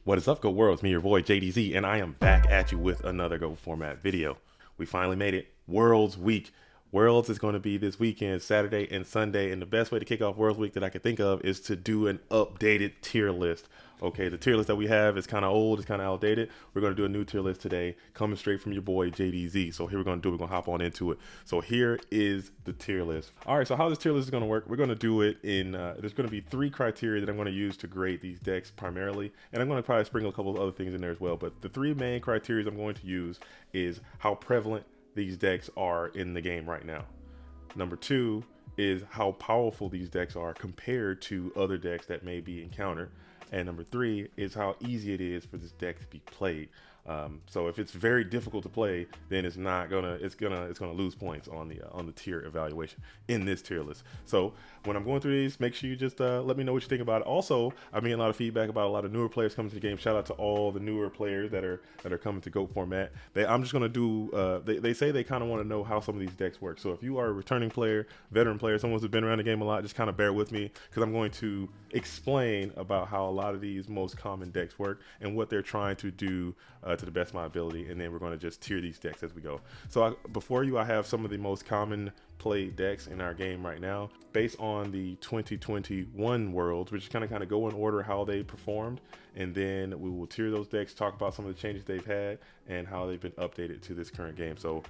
What is up, Go World? It's me, your boy JDZ, and I am back at you with another Go Format video. We finally made it. Worlds Week. Worlds is going to be this weekend, Saturday and Sunday, and the best way to kick off Worlds Week that I can think of is to do an updated tier list. Okay, the tier list that we have is kind of old, it's kind of outdated. We're going to do a new tier list today, coming straight from your boy JDZ. So here we're going to do, we're going to hop on into it. So here is the tier list. All right, so how this tier list is going to work, we're going to do it in, there's going to be 3 criteria that I'm going to use to grade these decks primarily, and I'm going to probably sprinkle a couple of other things in there as well. But the 3 main criteria I'm going to use is how prevalent these decks are in the game right now. Number 2 is how powerful these decks are compared to other decks that may be encountered. And number 3 is how easy it is for this deck to be played. So if it's very difficult to play, then it's gonna lose points on the tier evaluation in this tier list. So when I'm going through these, make sure you just let me know what you think about it. Also, I'm getting a lot of feedback about a lot of newer players coming to the game. Shout out to all the newer players that are coming to GOAT format. I'm just gonna do. They say they kind of want to know how some of these decks work. So if you are a returning player, veteran player, someone who's been around the game a lot, just kind of bear with me because I'm going to explain about how a lot of these most common decks work and what they're trying to do to the best of my ability, and then we're going to just tier these decks as we go. So before you, I have some of the most common played decks in our game right now based on the 2021 Worlds, which is kind of go in order how they performed, and then we will tier those decks, talk about some of the changes they've had and how they've been updated to this current game. So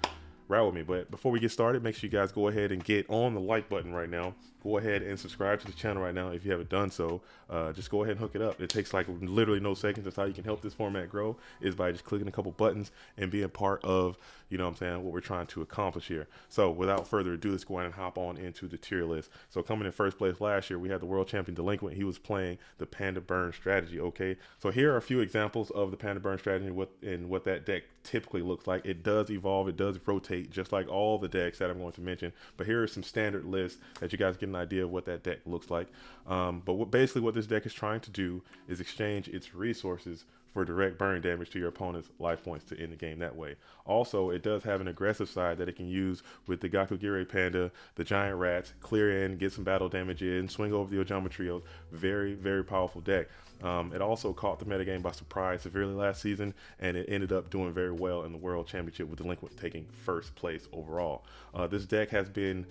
ride with me. But before we get started, make sure you guys go ahead and get on the like button right now. Go ahead and subscribe to the channel right now if you haven't done so. Just go ahead and hook it up. It takes like literally no seconds. That's how you can help this format grow, is by just clicking a couple buttons and being part of, you know what I'm saying, what we're trying to accomplish here. So without further ado, let's go ahead and hop on into the tier list. So coming in first place last year, we had the world champion Delinquent. He was playing the Panda Burn strategy. Okay, so here are a few examples of the Panda Burn strategy and what that deck typically looks like. It does evolve, it does rotate, just like all the decks that I'm going to mention. But here are some standard lists that you guys get an idea of what that deck looks like. But basically what this deck is trying to do is exchange its resources for direct burn damage to your opponent's life points to end the game that way. Also, it does have an aggressive side that it can use with the Gakugire Panda, the Giant Rats, clear in, get some battle damage in, swing over the Ojama Trios. Very, very powerful deck. It also caught the metagame by surprise severely last season, and it ended up doing very well in the World Championship with Delinquent taking first place overall. This deck has been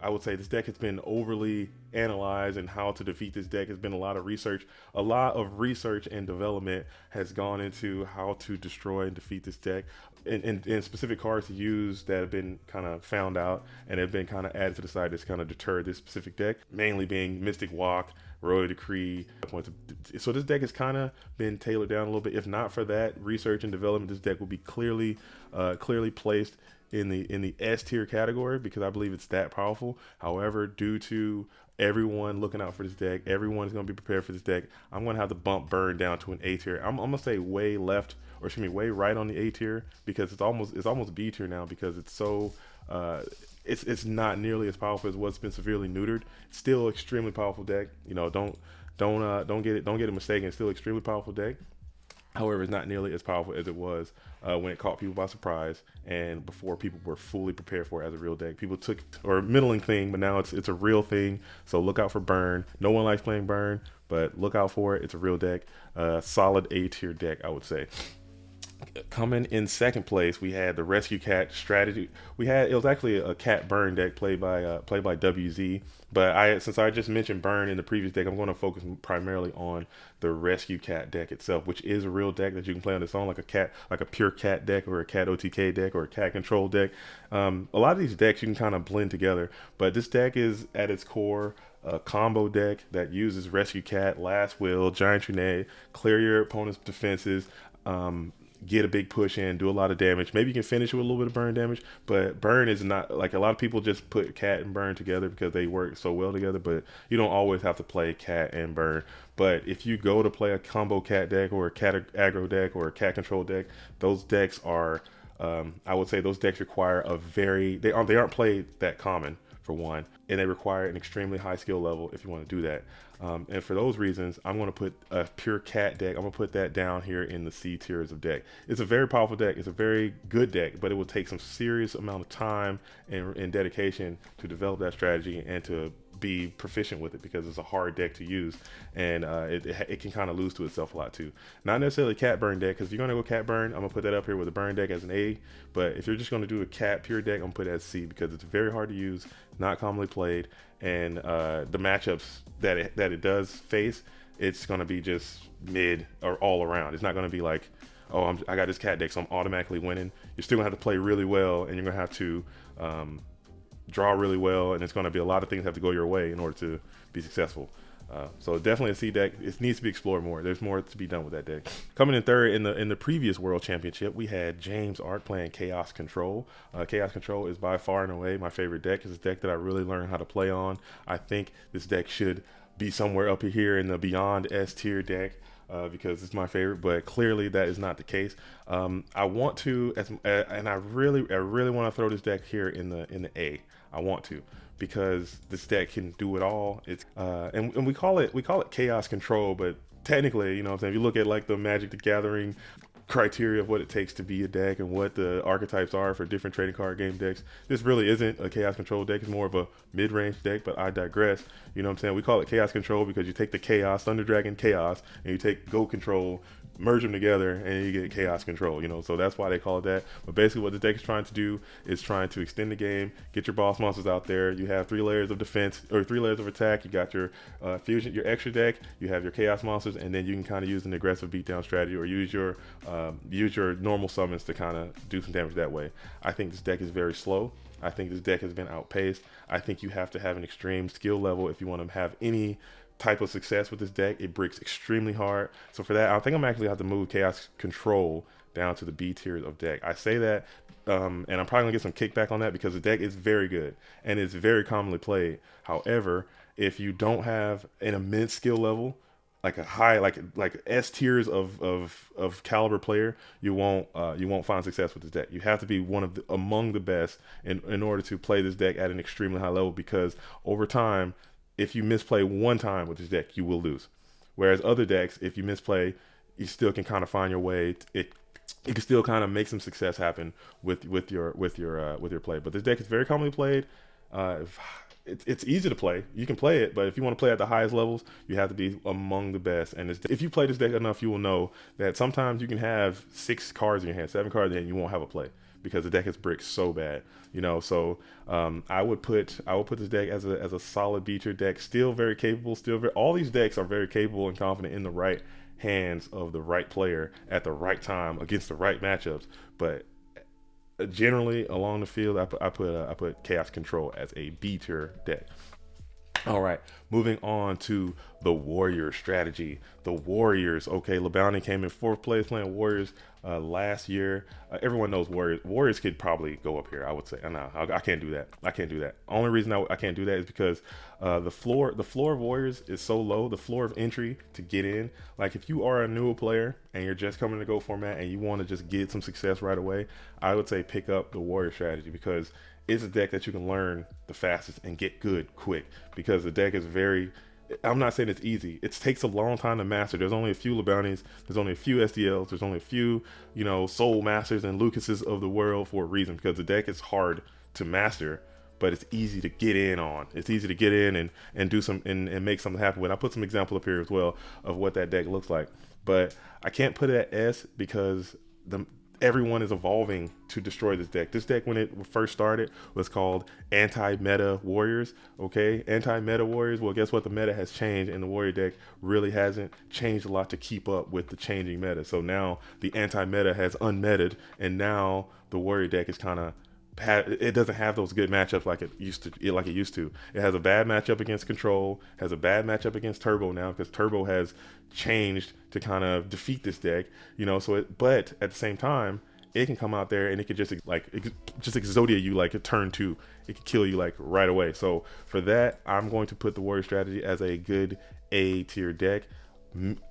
I would say this deck has been overly analyzed, and how to defeat this deck has been a lot of research. A lot of research and development has gone into how to destroy and defeat this deck, and specific cards to use that have been kind of found out and have been kind of added to the side that's kind of deterred this specific deck, mainly being Mystic Walk, Royal Decree. So this deck has kind of been tailored down a little bit. If not for that research and development, this deck will be clearly placed in the S tier category, because I believe it's that powerful. However, due to everyone looking out for this deck, everyone is going to be prepared for this deck, I'm going to have to bump Burn down to an A tier. I'm going to say way left, or excuse me, way right on the A tier, because it's almost B tier now, because it's so it's not nearly as powerful as what's been severely neutered. It's still extremely powerful deck. You know, don't get it mistaken. It's still extremely powerful deck. However, it's not nearly as powerful as it was when it caught people by surprise, and before people were fully prepared for it as a real deck. People took, or middling thing, but now it's a real thing. So look out for Burn. No one likes playing Burn, but look out for it. It's a real deck. Solid A tier deck, I would say. Coming in second place, we had the Rescue Cat strategy. It was actually a Cat Burn deck played by WZ. But since I just mentioned Burn in the previous deck, I'm going to focus primarily on the Rescue Cat deck itself, which is a real deck that you can play on its own, like a pure cat deck, or a cat OTK deck, or a cat control deck. A lot of these decks you can kind of blend together, but this deck is at its core a combo deck that uses Rescue Cat, Last Will, Giant Trunade, clear your opponent's defenses, get a big push in, do a lot of damage. Maybe you can finish with a little bit of burn damage, but Burn is not, like, a lot of people just put Cat and Burn together because they work so well together, but you don't always have to play Cat and Burn. But if you go to play a combo Cat deck, or a Cat aggro deck, or a Cat control deck, those decks are, I would say those decks require they aren't played that common, for one, and they require an extremely high skill level if you want to do that. And for those reasons, I'm going to put a pure cat deck. I'm going to put that down here in the C tiers of deck. It's a very powerful deck. It's a very good deck, but it will take some serious amount of time and dedication to develop that strategy and to be proficient with it because it's a hard deck to use, and it can kind of lose to itself a lot too. Not necessarily cat burn deck, because if you're gonna go cat burn, I'm gonna put that up here with a burn deck as an A. But if you're just gonna do a cat pure deck, I'm gonna put it as C because it's very hard to use, not commonly played, and the matchups that it does face, it's gonna be just mid or all around. It's not gonna be like, oh, I got this cat deck, so I'm automatically winning. You're still gonna have to play really well, and you're gonna have to draw really well, and it's gonna be a lot of things have to go your way in order to be successful. So definitely a C deck. It needs to be explored more. There's more to be done with that deck. Coming in third in the previous World Championship, we had James Ark playing Chaos Control. Chaos Control is by far and away my favorite deck. It's a deck that I really learned how to play on. I think this deck should be somewhere up here in the beyond S tier deck. Because it's my favorite, but clearly that is not the case. I want to, and I really want to throw this deck here in the A. I want to, because this deck can do it all. It's and we call it Chaos Control, but technically, you know what I'm saying, if you look at like the Magic the Gathering criteria of what it takes to be a deck and what the archetypes are for different trading card game decks, this really isn't a Chaos Control deck. It's more of a mid-range deck, but I digress. You know what I'm saying? We call it Chaos Control because you take the Chaos, Thunder Dragon Chaos, and you take Goat Control, merge them together, and you get Chaos Control, you know, so that's why they call it that. But basically what the deck is trying to do is trying to extend the game, get your boss monsters out there. You have 3 layers of defense, or 3 layers of attack. You got your fusion, your extra deck, you have your chaos monsters, and then you can kind of use an aggressive beatdown strategy, or use your normal summons to kind of do some damage that way. I think this deck is very slow. I think this deck has been outpaced. I think you have to have an extreme skill level if you want to have any type of success with this deck. It bricks extremely hard. So for that, I think I'm actually have to move Chaos Control down to the B tiers of deck. I say that, and I'm probably gonna get some kickback on that because the deck is very good and it's very commonly played. However, if you don't have an immense skill level, like a high, like S tiers of caliber player, you won't find success with this deck. You have to be one of among the best in order to play this deck at an extremely high level, because over time, if you misplay one time with this deck, you will lose. Whereas other decks, if you misplay, you still can kind of find your way. It can still kind of make some success happen with your play. But this deck is very commonly played. It's easy to play. You can play it, but if you want to play at the highest levels, you have to be among the best. And if you play this deck enough, you will know that sometimes you can have 6 cards in your hand, 7 cards in your hand, and you won't have a play because the deck is bricked so bad, you know. So I would put this deck as a solid B tier deck. Still very capable. All these decks are very capable and confident in the right hands of the right player at the right time against the right matchups. But generally along the field, I put Chaos Control as a B tier deck. All right, moving on to the Warrior strategy. The Warriors, okay, LeBounty came in 4th place playing Warriors last year. Everyone knows Warriors. Warriors could probably go up here, I would say. No, I can't do that. I can't do that. Only reason I can't do that is because the floor of Warriors is so low. The floor of entry to get in, like if you are a newer player and you're just coming to Go format and you want to just get some success right away, I would say pick up the Warrior strategy, because it's a deck that you can learn the fastest and get good quick, because the deck is very, I'm not saying it's easy. It takes a long time to master. There's only a few LeBounties. There's only a few SDLs. There's only a few, you know, Soul Masters and Lucases of the world for a reason, because the deck is hard to master, but it's easy to get in on. It's easy to get in and do some and make something happen with. I put some example up here as well of what that deck looks like, but I can't put it at S because everyone is evolving to destroy this deck. This deck, when it first started, was called Anti-Meta Warriors. Okay, Anti-Meta Warriors. Well, guess what? The meta has changed, and the Warrior deck really hasn't changed a lot to keep up with the changing meta. So now the Anti-Meta has unmeted, and now the Warrior deck is kind of, it doesn't have those good matchups like it used to. It has a bad matchup against Control, has a bad matchup against Turbo now, because Turbo has changed to kind of defeat this deck, you know. So but at the same time, it can come out there and it could just Exodia you like a turn 2. It can kill you like right away. So for that, I'm going to put the Warrior strategy as a good A tier deck,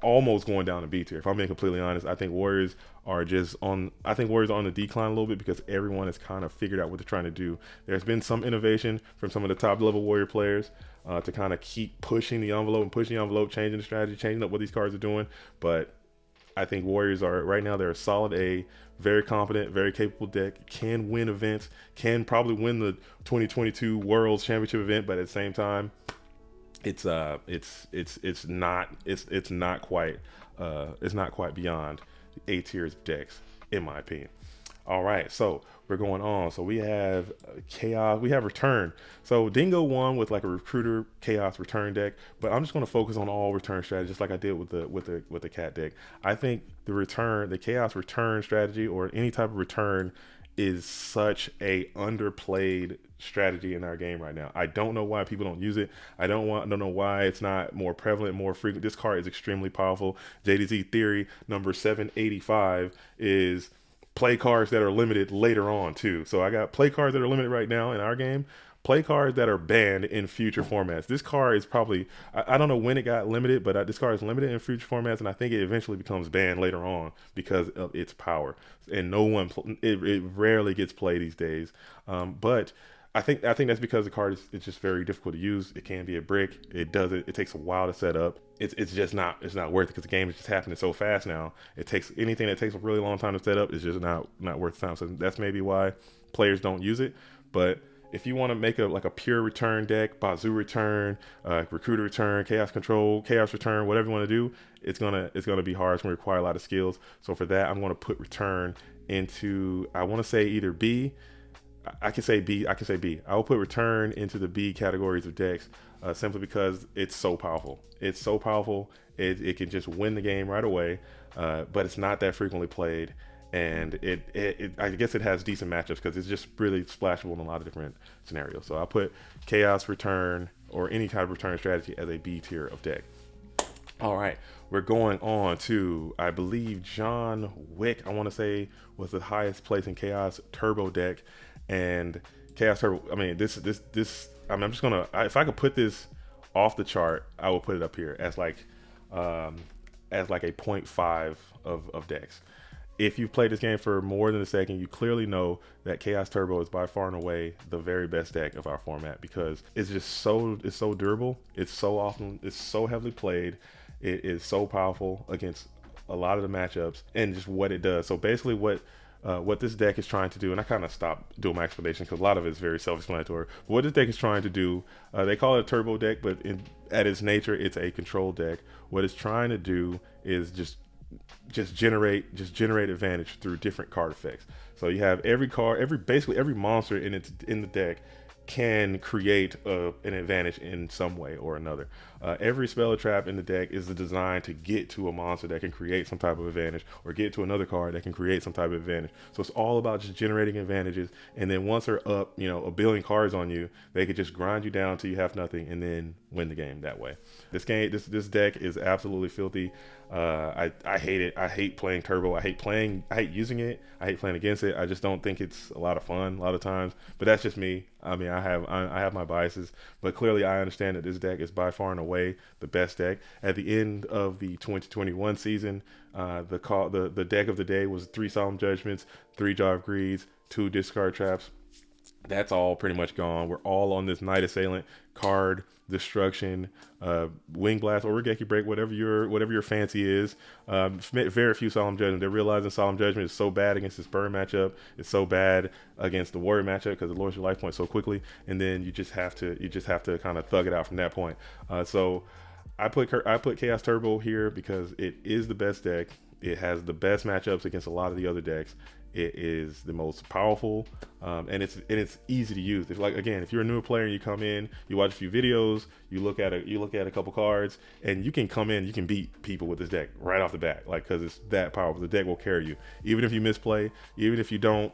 almost going down to B tier. If I'm being completely honest, I think Warriors are on the decline a little bit, because everyone has kind of figured out what they're trying to do. There's been some innovation from some of the top level Warrior players to kind of keep pushing the envelope, changing the strategy, changing up what these cards are doing. But I think Warriors are right now, they're a solid A, very confident, very capable deck, can win events, can probably win the 2022 Worlds Championship event, but at the same time, It's not quite it's not quite beyond A tiers decks in my opinion. All right, so we're going on. So we have chaos. We have return. So Dingo won with like a recruiter chaos return deck, but I'm just going to focus on all return strategies, just like I did with the cat deck. I think the chaos return strategy, or any type of return, is such a underplayed strategy in our game right now. I don't know why people don't use it. I don't know why it's not more prevalent, more frequent. This card is extremely powerful. JDZ theory number 785 is play cards that are limited later on too. So I got play cards that are limited right now in our game. Play cards that are banned in future formats. This card is probably, I don't know when it got limited, but this card is limited in future formats, and I think it eventually becomes banned later on because of its power. And no one, it rarely gets played these days. But I think that's because the card is it's just very difficult to use. It can be a brick. It takes a while to set up. It's not worth it because the game is just happening so fast now. It takes anything that takes a really long time to set up is just not worth the time. So that's maybe why players don't use it. But if you want to make a pure return deck, Bazoo return, recruiter return, chaos control, chaos return, whatever you want to do, it's gonna be hard. It's gonna require a lot of skills. So for that, I'm gonna put return into, I want to say either B. I can say B. I will put return into the B categories of decks, simply because it's so powerful. It's so powerful. It can just win the game right away, but it's not that frequently played, and I guess it has decent matchups because it's just really splashable in a lot of different scenarios. So I'll put chaos return or any kind of return strategy as a B tier of deck. All right, we're going on to, I believe, John Wick, I want to say, was the highest place in Chaos Turbo deck. And Chaos Turbo, I mean, I'm just gonna, if I could put this off the chart, I will put it up here as like a 0.5 of decks. If you've played this game for more than a second, you clearly know that Chaos Turbo is by far and away the very best deck of our format because it's so durable. It's so heavily played. It is so powerful against a lot of the matchups and just what it does. So basically what this deck is trying to do, and I kind of stopped doing my explanation because a lot of it is very self-explanatory. But what this deck is trying to do, they call it a turbo deck, but at its nature, it's a control deck. What it's trying to do is just generate advantage through different card effects. So you have basically every monster in the deck can create an advantage in some way or another. Every spell or trap in the deck is designed to get to a monster that can create some type of advantage, or get to another card that can create some type of advantage. So it's all about just generating advantages, and then once they're up, a billion cards on you, they could just grind you down till you have nothing, and then win the game that way. This deck is absolutely filthy. I hate it. I hate playing turbo. I hate using it. I hate playing against it. I just don't think it's a lot of fun a lot of times. But that's just me. I mean, I have my biases, but clearly I understand that this deck is by far and away the best deck. At the end of the 2021 season, the deck of the day was 3 Solemn Judgments, 3 Jaw of Greeds, 2 Discard Traps. That's all pretty much gone. We're all on this Night Assailant card, destruction, wing blast, or Regeki break, whatever your fancy is. Very few Solemn Judgment. They're realizing Solemn Judgment is so bad against this burn matchup. It's so bad against the warrior matchup because it lowers your life point so quickly, and then you just have to kind of thug it out from that point. So I put Chaos Turbo here because it is the best deck. It has the best matchups against a lot of the other decks. It is the most powerful, and it's easy to use. If you're a newer player and you come in, you watch a few videos, you look at a couple cards, and you can come in, you can beat people with this deck right off the bat, because it's that powerful. The deck will carry you, even if you misplay, even if you don't,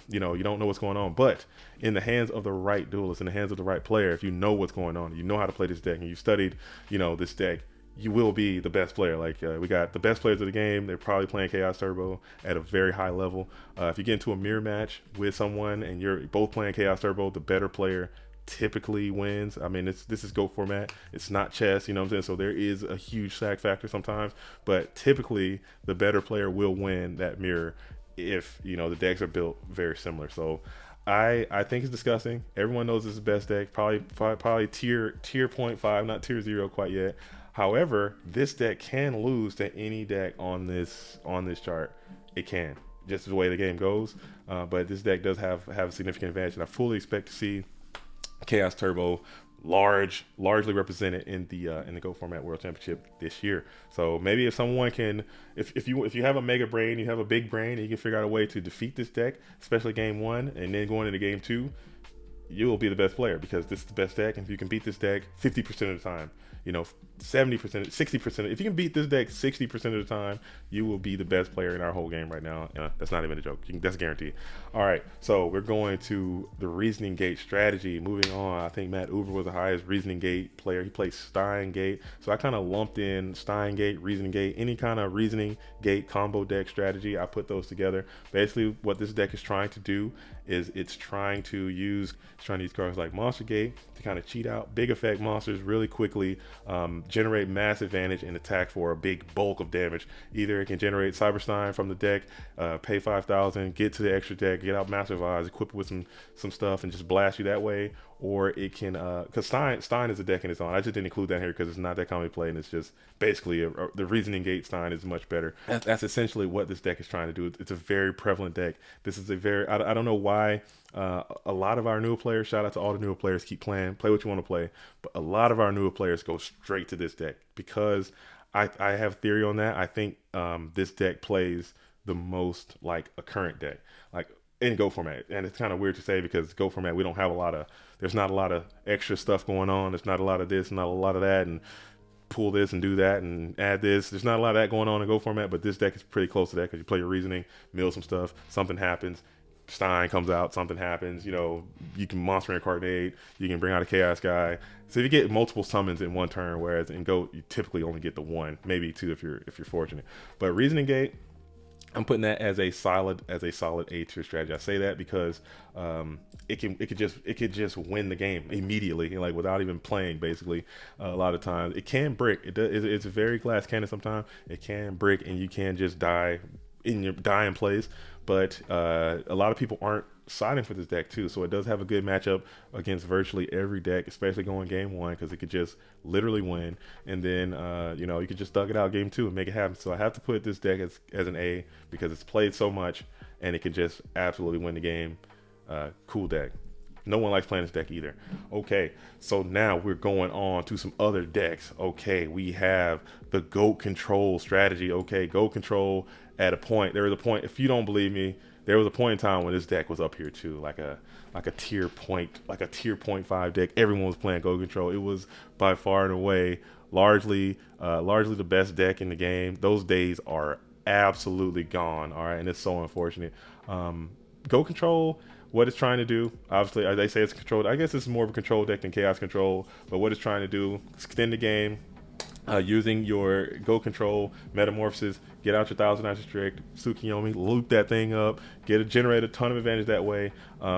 you don't know what's going on. But in the hands of the right duelist, in the hands of the right player, if you know what's going on, you know how to play this deck, and you studied, this deck, you will be the best player. We got the best players of the game. They're probably playing Chaos Turbo at a very high level. If you get into a mirror match with someone and you're both playing Chaos Turbo, the better player typically wins. I mean, this is GOAT format. It's not chess, you know what I'm saying? So there is a huge sack factor sometimes, but typically the better player will win that mirror if, the decks are built very similar. So I think it's disgusting. Everyone knows this is the best deck. Probably tier 0.5, not tier 0 quite yet. However, this deck can lose to any deck on this chart. It can, just the way the game goes. But this deck does have a significant advantage, and I fully expect to see Chaos Turbo, largely represented in the Go Format World Championship this year. So maybe if someone can, if you have a mega brain, you have a big brain, and you can figure out a way to defeat this deck, especially game one, and then going into game two, you will be the best player because this is the best deck. And if you can beat this deck 50% of the time, 70%, 60%, if you can beat this deck 60% of the time, you will be the best player in our whole game right now. That's not even a joke. That's guaranteed. All right, so we're going to the reasoning gate strategy. Moving on, I think Matt Uber was the highest reasoning gate player. He plays Stein Gate, so I kind of lumped in Stein Gate, reasoning gate, any kind of reasoning gate combo deck strategy. I put those together. Basically, what this deck is trying to do is it's trying to use cards like Monster Gate to kind of cheat out big effect monsters really quickly, generate mass advantage and attack for a big bulk of damage. Either it can generate Cyberstein from the deck, pay 5,000, get to the extra deck, get out Massive Eyes, equip it with some stuff, and just blast you that way. Or it can, because Stein is a deck in its own. I just didn't include that here because it's not that commonly played, and it's just basically the reasoning gate Stein is much better. That's essentially what this deck is trying to do. It's a very prevalent deck. This is a very, I don't know why a lot of our newer players, shout out to all the newer players, keep playing, play what you want to play, but a lot of our newer players go straight to this deck because I have theory on that. I think this deck plays the most like a current deck, like in Go Format. And it's kind of weird to say because Go Format, we don't have there's not a lot of extra stuff going on. There's not a lot of this, not a lot of that, and pull this and do that and add this. There's not a lot of that going on in Go Format, but this deck is pretty close to that because you play your reasoning, mill some stuff, something happens, Stein comes out, something happens, you can monster incarnate, you can bring out a chaos guy. So you get multiple summons in one turn, whereas in Go you typically only get the one, maybe two if you're fortunate. But reasoning gate, I'm putting that as a solid A tier strategy. I say that because it could just win the game immediately, like without even playing. Basically, a lot of times it can brick. It's a very glass cannon. Sometimes it can brick, and you can just die in place. But a lot of people aren't siding for this deck too, so it does have a good matchup against virtually every deck, especially going game one, because it could just literally win, and then you could just thug it out game two and make it happen. So I have to put this deck as an A because it's played so much and it can just absolutely win the game. Cool deck. No one likes playing this deck either. Okay, so now we're going on to some other decks. Okay, we have the GOAT control strategy. Okay, GOAT control at a point. There was a point, if you don't believe me, there was a point in time when this deck was up here too, like a tier 0.5 deck. Everyone was playing GOAT control. It was by far and away largely the best deck in the game. Those days are absolutely gone. All right, and it's so unfortunate. GOAT control, what it's trying to do, obviously, they say it's controlled. I guess it's more of a control deck than chaos control, but what it's trying to do is extend the game using your GOAT control metamorphosis, get out your Thousand Eyes Restrict, Tsukiyomi, loop that thing up, generate a ton of advantage that way,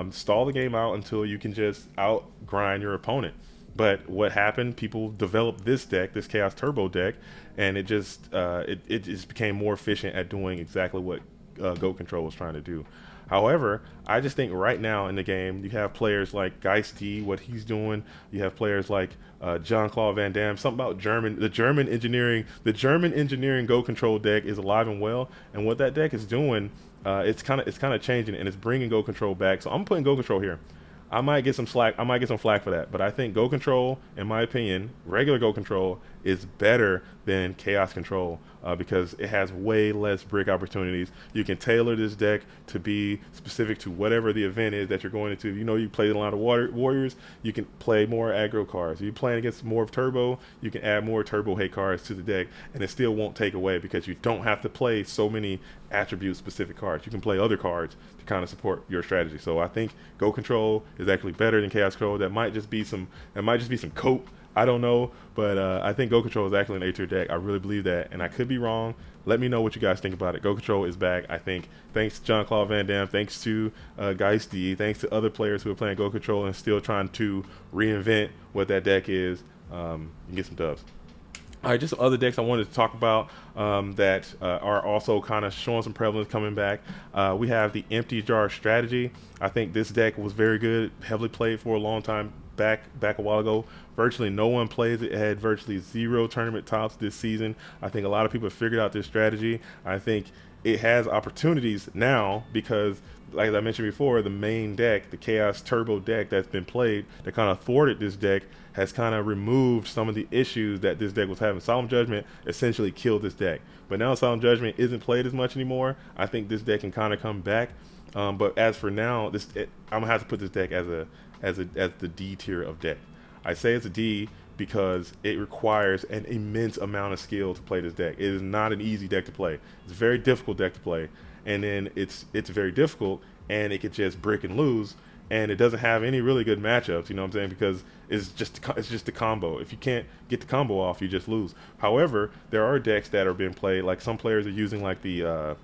stall the game out until you can just out grind your opponent. But what happened, people developed this deck, this Chaos Turbo deck, and it just became more efficient at doing exactly what GOAT control was trying to do. However, I just think right now in the game, you have players like Geisty, what he's doing. You have players like Jean-Claude Van Damme. Something about the German engineering GOAT control deck is alive and well. And what that deck is doing, it's kind of changing, and it's bringing GOAT control back. So I'm putting GOAT control here. I might get some slack. I might get some flack for that, but I think GOAT control, in my opinion, regular GOAT control is better than chaos control because it has way less brick opportunities. You can tailor this deck to be specific to whatever the event is that you're going into. You play a lot of warriors, you can play more aggro cards. If you're playing against more of turbo, you can add more turbo hate cards to the deck, and it still won't take away because you don't have to play so many attribute specific cards. You can play other cards to kind of support your strategy. So I think GOAT control is actually better than chaos control. That might just be some cope. I don't know, but I think GOAT control is actually an A-tier deck. I really believe that, and I could be wrong. Let me know what you guys think about it. GOAT control is back, I think. Thanks to Jean-Claude Van Damme, thanks to Geisty, thanks to other players who are playing GOAT control and still trying to reinvent what that deck is. You can get some dubs. All right, just some other decks I wanted to talk about that are also kind of showing some prevalence coming back. We have the Empty Jar strategy. I think this deck was very good, heavily played for a long time back a while ago. Virtually no one plays it. It had virtually 0 tournament tops this season. I think a lot of people have figured out this strategy. I think it has opportunities now because, like I mentioned before, the main deck, the Chaos Turbo deck that's been played that kind of thwarted this deck, has kind of removed some of the issues that this deck was having. Solemn Judgment essentially killed this deck, but now Solemn Judgment isn't played as much anymore. I think this deck can kind of come back. But as for now, I'm gonna have to put this deck as the D tier of deck. I say it's a D because it requires an immense amount of skill to play this deck. It is not an easy deck to play. It's a very difficult deck to play, and then it's very difficult, and it could just brick and lose, and it doesn't have any really good matchups. You know what I'm saying? Because it's just the combo. If you can't get the combo off, you just lose. However, there are decks that are being played. Like some players are using like the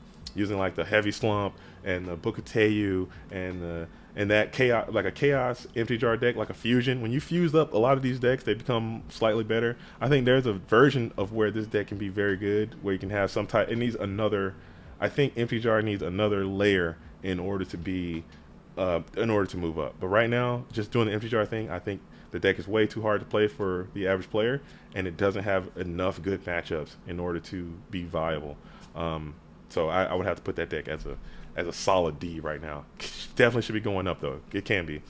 Heavy Slump and the Book of Teu and that chaos, like a chaos empty jar deck, like a fusion. When you fuse up a lot of these decks, they become slightly better. I think there's a version of where this deck can be very good, where you can have some type. It needs another. I think empty jar needs another layer in order to be, in order to move up. But right now, just doing the empty jar thing, I think the deck is way too hard to play for the average player, and it doesn't have enough good matchups in order to be viable. So I would have to put that deck as a solid D right now. Definitely should be going up though. It can be.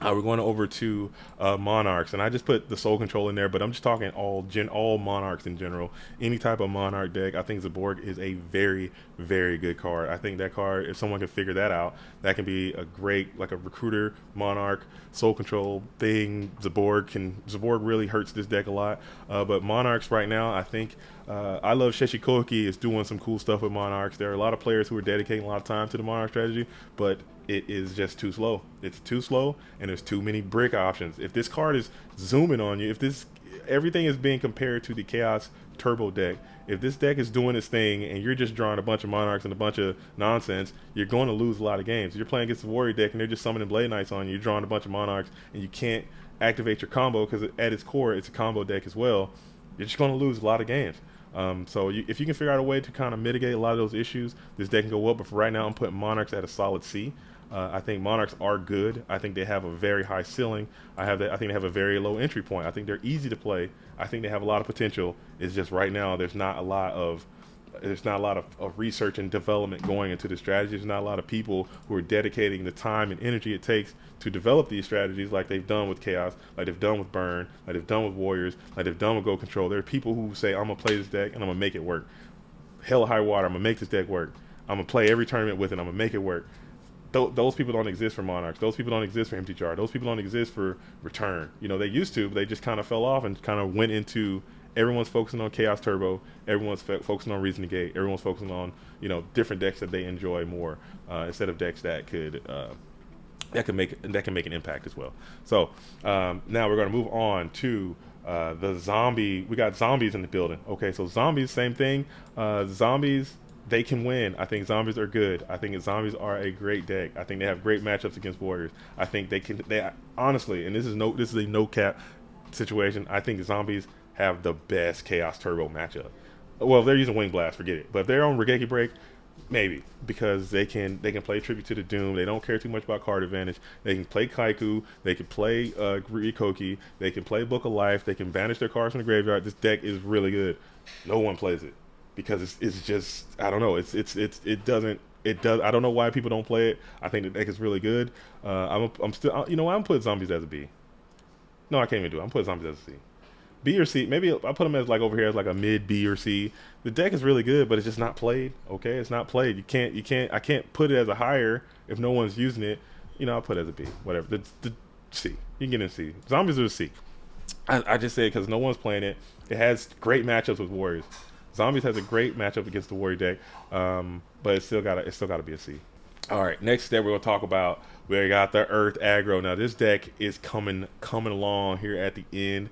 We're going over to Monarchs, and I just put the Soul Control in there, but I'm just talking all Monarchs in general. Any type of Monarch deck, I think Zaborg is a very, very good card. I think that card, if someone can figure that out, that can be a great, like a Recruiter, Monarch, Soul Control thing. Zaborg really hurts this deck a lot. But Monarchs right now, I think I love Sheshikoki is doing some cool stuff with Monarchs. There are a lot of players who are dedicating a lot of time to the Monarch strategy, but it is just too slow. It's too slow, and there's too many brick options. If this card is zooming on you, if everything is being compared to the Chaos Turbo deck, if this deck is doing its thing and you're just drawing a bunch of Monarchs and a bunch of nonsense, you're going to lose a lot of games. You're playing against the Warrior deck and they're just summoning Blade Knights on you. You're drawing a bunch of Monarchs and you can't activate your combo because at its core, it's a combo deck as well. You're just going to lose a lot of games. If you can figure out a way to kind of mitigate a lot of those issues, this deck can go up. But for right now, I'm putting Monarchs at a solid C. I think Monarchs are good. I think they have a very high ceiling. I think they have a very low entry point. I think they're easy to play. I think they have a lot of potential. It's just right now there's not a lot of research and development going into the strategy. There's not a lot of people who are dedicating the time and energy it takes to develop these strategies like they've done with Chaos, like they've done with Burn, like they've done with Warriors, like they've done with Go Control. There are people who say, I'm going to play this deck and I'm going to make it work. Hell or high water, I'm going to make this deck work. I'm going to play every tournament with it. I'm going to make it work. Those people don't exist for Monarchs. Those people don't exist for Empty Jar. Those people don't exist for Return. You know, they used to, but they just kind of fell off and kind of went into everyone's focusing on Chaos Turbo. Everyone's focusing on Reason Negate. Everyone's focusing on, you know, different decks that they enjoy more instead of decks that can make an impact as well. So now we're going to move on to the zombie. We got zombies in the building. Okay, so zombies, same thing. Zombies, they can win. I think zombies are good. I think zombies are a great deck. I think they have great matchups against Warriors. I think they honestly, and this is a no cap situation. I think zombies have the best Chaos Turbo matchup. Well, if they're using Wing Blast, forget it. But if they're on Regeki Break, maybe, because they can play Tribute to the Doom. They don't care too much about card advantage. They can play Kaiku. They can play Rikoki. They can play Book of Life. They can banish their cards from the graveyard. This deck is really good. No one plays it because it's just, I don't know. It doesn't. I don't know why people don't play it. I think the deck is really good. I'm still, you know what? I'm putting zombies as a B. No, I can't even do it. I'm putting zombies as a C. B or C, maybe I'll put them as like over here as like a mid B or C. The deck is really good, but it's just not played. Okay, it's not played. I can't put it as a higher if no one's using it. You know, I'll put it as a B, whatever. The C, you can get in C. Zombies are a C. I just say it because no one's playing it. It has great matchups with Warriors. Zombies has a great matchup against the Warrior deck, but it's still gotta be a C. All right, next step we're gonna talk about. We got the Earth aggro. Now this deck is coming along here at the end.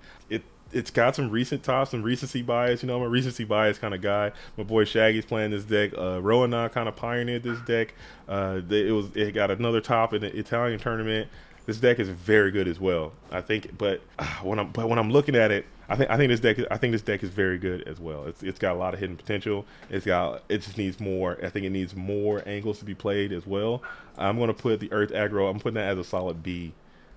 It's got some recency bias. You know, I'm a recency bias kind of guy. My boy Shaggy's playing this deck. Rowan kind of pioneered this deck. It got another top in the Italian tournament. This deck is very good as well, I think. But when I'm looking at it, I think this deck is very good as well. It's got a lot of hidden potential. It just needs more. I think it needs more angles to be played as well. I'm gonna put the Earth aggro. I'm putting that as a solid B.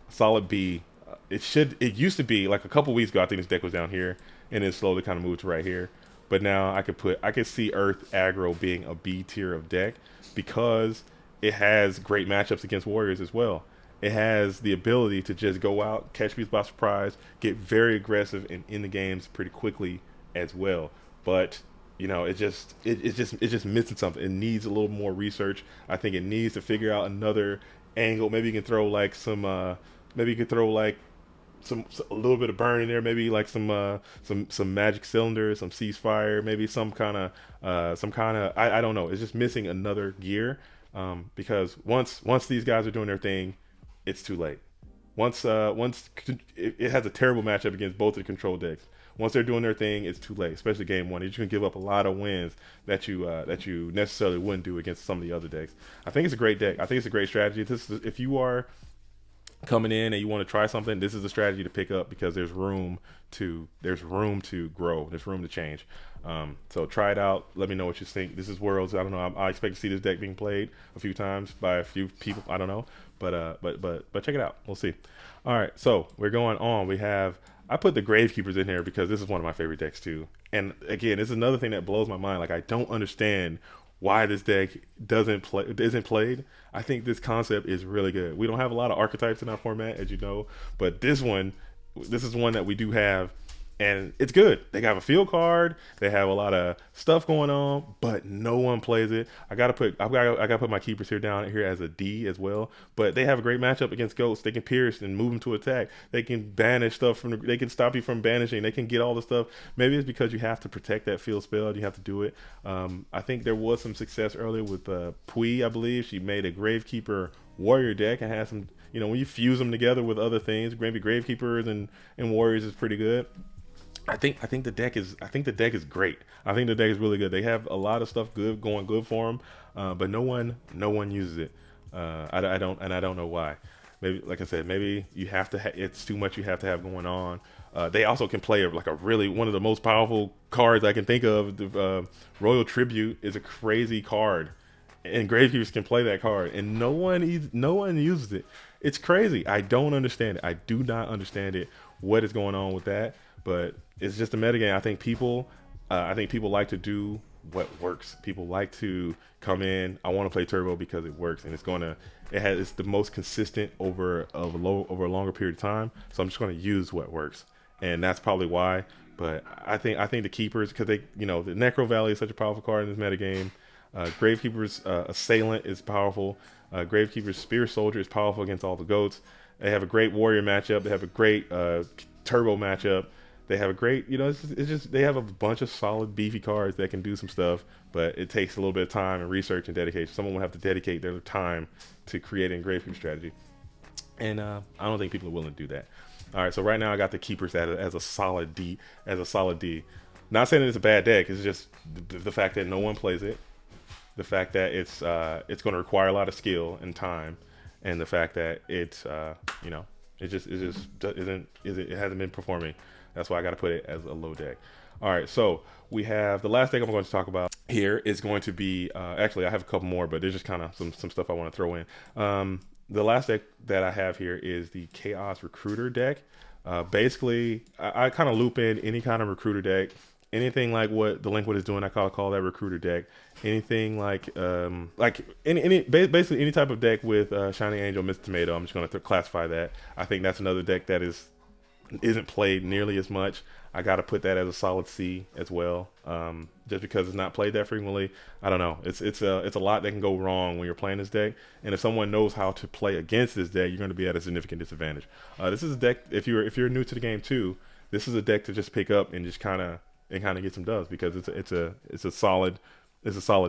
Solid B. It used to be like a couple weeks ago. I think this deck was down here, and it slowly kind of moved to right here. but now I could see Earth aggro being a B tier of deck because it has great matchups against warriors as well. It has the ability to just go out, catch people by surprise, get very aggressive and in the games pretty quickly as well. But it's just missing something. It needs a little more research. I think it needs to figure out another angle. Maybe you can throw like maybe you could throw like a little bit of burn in there. Maybe like some magic cylinder, some ceasefire. Maybe some kind of I don't know. It's just missing another gear. Because once these guys are doing their thing, it's too late. Once it has a terrible matchup against both of the control decks. Once they're doing their thing, it's too late. Especially game one, you can give up a lot of wins that you necessarily wouldn't do against some of the other decks. I think it's a great deck. I think it's a great strategy. If you are coming in and you want to try something, this is a strategy to pick up because there's room to grow. There's room to change. So try it out. Let me know what you think. This is Worlds. I don't know. I expect to see this deck being played a few times by a few people. I don't know, but check it out. We'll see. All right. So we're going on. I put the Gravekeepers in here because this is one of my favorite decks too. And again, this is another thing that blows my mind. Like I don't understand why this deck isn't played. I think this concept is really good. We don't have a lot of archetypes in our format, as you know, but this is one that we do have, and it's good. They have a field card. They have a lot of stuff going on, but no one plays it. I gotta put my keepers down here as a D as well. But they have a great matchup against ghosts. They can pierce and move them to attack. They can banish stuff they can stop you from banishing. They can get all the stuff. Maybe it's because you have to protect that field spell and you have to do it. I think there was some success earlier with Pui, I believe. She made a Gravekeeper warrior deck and had some, when you fuse them together with other things, maybe Gravekeepers and warriors is pretty good. I think the deck is great. I think the deck is really good. They have a lot of stuff going good for them, but no one uses it. I don't know why. Maybe, like I said, maybe you have to. It's too much you have to have going on. They also can play like one of the most powerful cards I can think of. The Royal Tribute is a crazy card, and Gravekeepers can play that card, and no one uses it. It's crazy. I don't understand it. I do not understand it. What is going on with that? But it's just a metagame. I think people like to do what works. People like to come in. I want to play turbo because it works, and it's the most consistent over a longer period of time. So I'm just going to use what works, and that's probably why. But I think the keepers, because the Necro Valley is such a powerful card in this metagame. Gravekeeper's Assailant is powerful. Gravekeeper's Spear Soldier is powerful against all the goats. They have a great warrior matchup. They have a great turbo matchup. They have a great, they have a bunch of solid beefy cards that can do some stuff, but it takes a little bit of time and research and dedication. Someone will have to dedicate their time to creating a Gravekeeper strategy, and I don't think people are willing to do that. All right, so right now I got the keepers as a solid D. Not saying that it's a bad deck. It's just the fact that no one plays it, the fact that it's going to require a lot of skill and time, and the fact that it hasn't been performing. That's why I got to put it as a low deck. All right, so we have the last deck I'm going to talk about here is going to be actually I have a couple more, but there's just kind of some stuff I want to throw in. The last deck that I have here is the Chaos Recruiter deck. Basically, I kind of loop in any kind of recruiter deck. Anything like what Delinquent is doing, I call that recruiter deck. Anything like basically any type of deck with Shining Angel, Mr. Tomato, I'm just going to classify that. I think that's another deck that isn't played nearly as much. I got to put that as a solid C as well, just because it's not played that frequently. I don't know. It's a lot that can go wrong when you're playing this deck, and if someone knows how to play against this deck, you're going to be at a significant disadvantage. This is a deck, if you're new to the game too, this is a deck to just pick up and just kind of get some dubs, because it's a solid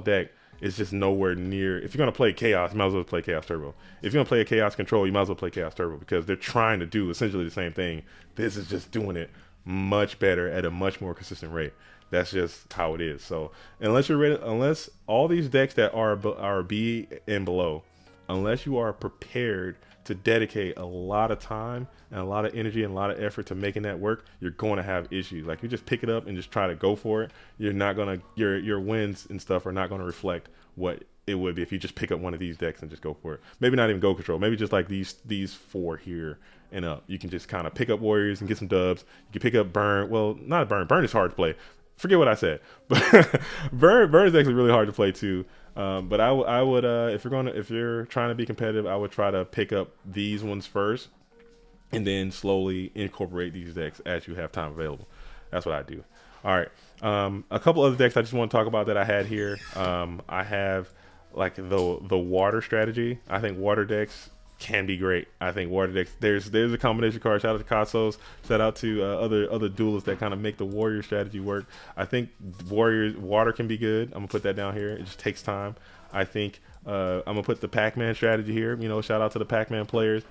deck. It's just nowhere near. If you're going to play Chaos, you might as well play Chaos Turbo. If you're going to play a Chaos Control, you might as well play Chaos Turbo, because they're trying to do essentially the same thing. This is just doing it much better at a much more consistent rate. That's just how it is. So unless all these decks that are B and below, unless you are prepared to dedicate a lot of time and a lot of energy and a lot of effort to making that work, you're going to have issues. Like, you just pick it up and just try to go for it, you're not gonna, your wins and stuff are not going to reflect what it would be if you just pick up one of these decks and just go for it. Maybe not even Go Control, maybe just like these four here and up. You can just kind of pick up warriors and get some dubs. You can pick up Burn. Well, not Burn. Burn is hard to play. forget what I said. But Burn is actually really hard to play too. But I would if you're trying to be competitive, I would try to pick up these ones first, and then slowly incorporate these decks as you have time available. That's what I do. All right. A couple other decks I just want to talk about that I had here. I have like the water strategy. I think water decks can be great. I think water decks, there's a combination card. Shout out to Kasos. Shout out to other duelists that kind of make the warrior strategy work. I think water can be good. I'm gonna put that down here. It just takes time. I think I'm gonna put the Pac-Man strategy here. You know, shout out to the Pac-Man players.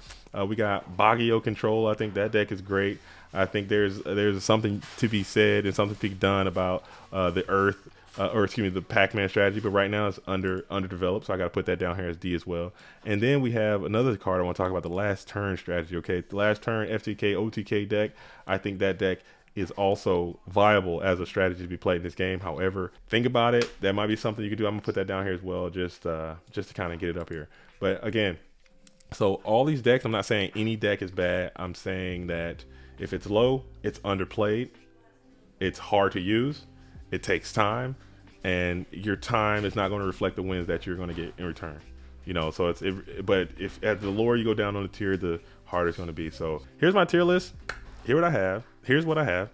We got Yugioh control. I think that deck is great. I think there's something to be said and something to be done about the Earth. The Pac-Man strategy, but right now it's underdeveloped, so I got to put that down here as D as well. And then we have another card I want to talk about, the last turn strategy. Okay, the last turn FTK OTK deck. I think that deck is also viable as a strategy to be played in this game. However, think about it. That might be something you could do. I'm gonna put that down here as well, just to kind of get it up here. But again, so all these decks, I'm not saying any deck is bad. I'm saying that if it's low, it's underplayed, it's hard to use, it takes time, and your time is not going to reflect the wins that you're going to get in return. You know, so but if at the lower you go down on the tier, the harder it's going to be. So here's my tier list. Here's what I have.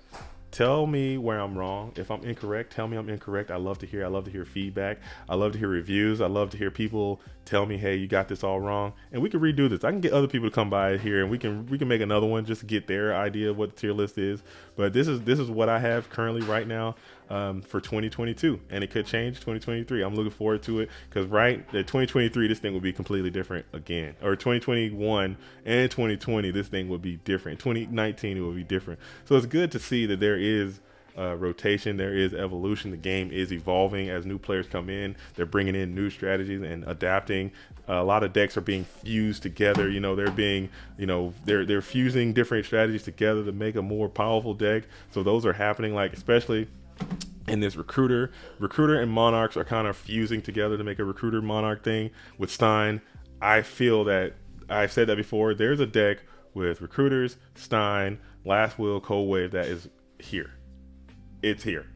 Tell me where I'm wrong. If I'm incorrect, tell me I'm incorrect. I love to hear feedback. I love to hear reviews. I love to hear people tell me, hey, you got this all wrong. And we can redo this. I can get other people to come by here and we can make another one just to get their idea of what the tier list is. But this is what I have currently right now for 2022. And it could change 2023. I'm looking forward to it because the 2023, this thing will be completely different again. Or 2021 and 2020, this thing will be different. 2019, it will be different. So it's good to see that there is rotation, there is evolution. The game is evolving as new players come in. They're bringing in new strategies and adapting. A lot of decks are being fused together. You know, they're fusing different strategies together to make a more powerful deck. So those are happening, like especially in this recruiter and monarchs are kind of fusing together to make a recruiter monarch thing with Stein. I feel that I've said that before. There's a deck with recruiters, Stein, Last Will, Cold Wave that is here. It's here.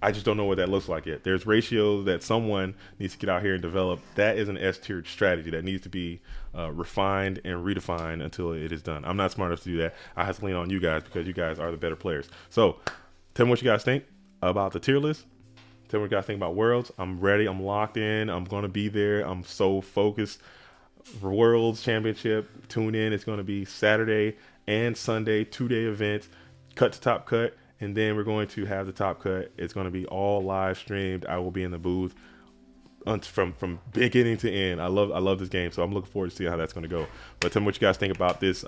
I just don't know what that looks like yet. There's ratios that someone needs to get out here and develop. That is an S-tier strategy that needs to be refined and redefined until it is done. I'm not smart enough to do that. I have to lean on you guys because you guys are the better players. So tell me what you guys think about the tier list. Tell me what you guys think about Worlds. I'm ready. I'm locked in. I'm going to be there. I'm so focused. Worlds Championship. Tune in. It's going to be Saturday and Sunday, 2-day events. Cut to top cut. And then we're going to have the top cut. It's going to be all live streamed. I will be in the booth from beginning to end. I love this game, so I'm looking forward to see how that's going to go. But tell me what you guys think about this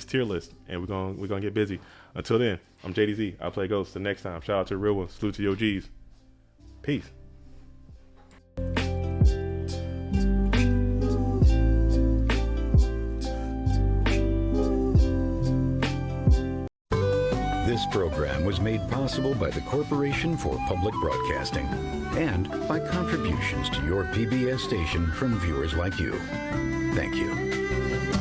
tier list, and we're gonna get busy. Until then, I'm JDZ. I'll play Ghosts. The next time, shout out to the real ones. Salute to the OGs. Peace. This program was made possible by the Corporation for Public Broadcasting and by contributions to your PBS station from viewers like you. Thank you.